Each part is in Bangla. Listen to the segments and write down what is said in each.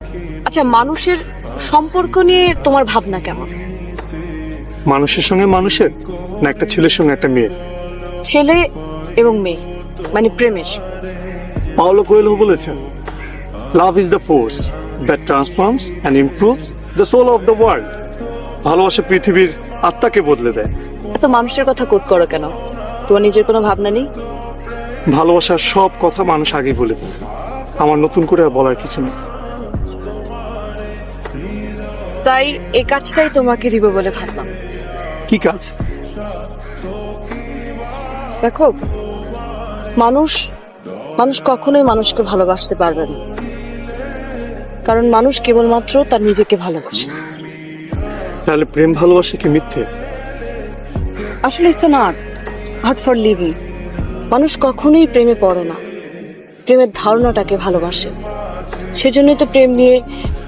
আচ্ছা, মানুষের সম্পর্ক নিয়ে তোমার ভাবনা কেমন? মানুষের সঙ্গে মানুষের, না একটা ছেলের সঙ্গে একটা মেয়ে? ছেলে এবং মেয়ে মানে প্রেমের। পাওলো কোয়েলহো বলেছেন, love is the force that transforms and improves the soul of the world. ভালোবাসা পৃথিবীর আত্মাকে বদলে দেয়। এত মানুষের কথা কোট করো কেন? তোমার নিজের কোনো ভাবনা নেই? ভালোবাসার সব কথা মানুষ আগেই বলে ফেলছে, আমার নতুন করে আর বলার কিছু নেই। তাই এই কাজটাই তোমাকে দিব বলে ভাবলাম। কি কাজ? দেখো, মানুষ মানুষ কখনোই মানুষকে ভালোবাসতে পারবে না, কারণ মানুষ কেবলমাত্র তার নিজেকে ভালোবাসে। তাহলে প্রেম ভালোবাসা কি মিথ্যে? আসলে it's an art for living. মানুষ কখনোই প্রেমে পড়ে না, প্রেমের ধারণাটাকে ভালোবাসে। সেজন্যই তো প্রেম নিয়ে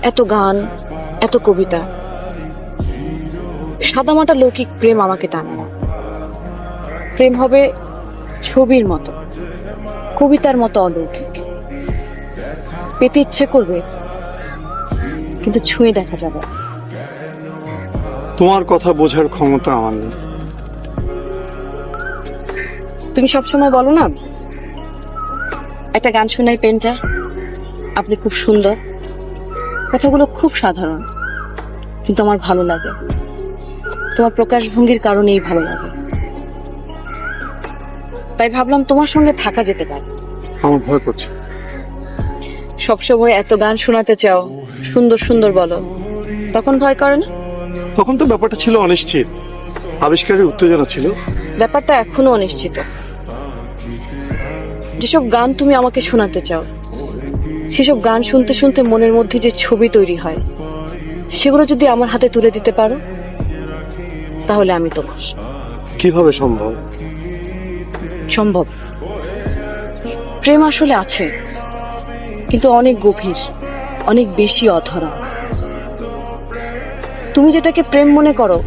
এত গান, এত কবিতা। সাদামাটা লৌকিক প্রেম আমাকে টানে না। প্রেম হবে ছবির মতো, কবিতার মতো অলৌকিক। পেতে ইচ্ছে করবে, কিন্তু ছুঁয়ে দেখা যাবে না। তোমার কথা বোঝার ক্ষমতা আমার নেই। তুমি সবসময় বলো না, একটা গান শোনাই পেন্টার, আপনি খুব সুন্দর। কথাগুলো খুব সাধারণ, কিন্তু আমার ভালো লাগে। তোমার প্রকাশভঙ্গির কারণেই ভালো লাগে। তাই ভাবলাম তোমার সঙ্গে থাকা যেতে পারে। আমার ভয় করছে। সবসময় এত গান শোনাতে চাও, সুন্দর সুন্দর বলো, তখন ভয় করে না? তখন তো ব্যাপারটা ছিল অনিশ্চিত, আবিষ্কারের উত্তেজনা ছিল। ব্যাপারটা এখনো অনিশ্চিত। যেসব গান তুমি আমাকে শোনাতে চাও, সেসব গান শুনতে শুনতে মনের মধ্যে যে ছবি তৈরি হয়, সেগুলো যদি আমার হাতে তুলে দিতে পারো, তাহলে আমি তোমার। কিভাবে সম্ভব? সম্ভব। প্রেম আসলে আছে, কিন্তু অনেক গভীর, অনেক বেশি অধরা। তুমি যেটাকে প্রেম মনে করো,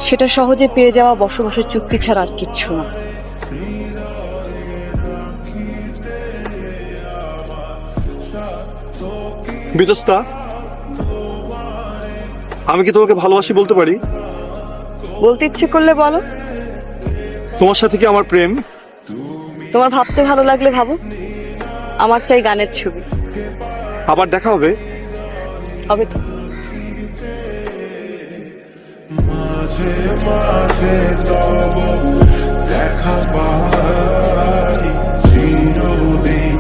সেটা সহজে পেয়ে যাওয়া বসবাসের চুক্তি ছাড়া আর কিচ্ছু না। বিতস্তা, আমি কি তোমাকে ভালোবাসি বলতে পারি? বলতে ইচ্ছে করলে বলো। তোমার সাথে কি আমার প্রেম? তোমার ভাবতে ভালো লাগলে ভাবো। আমার চাই গানের ছবি। আবার দেখা হবে? হবে তো। মাঝে মাঝে তব দেখা পাই চিরদিন।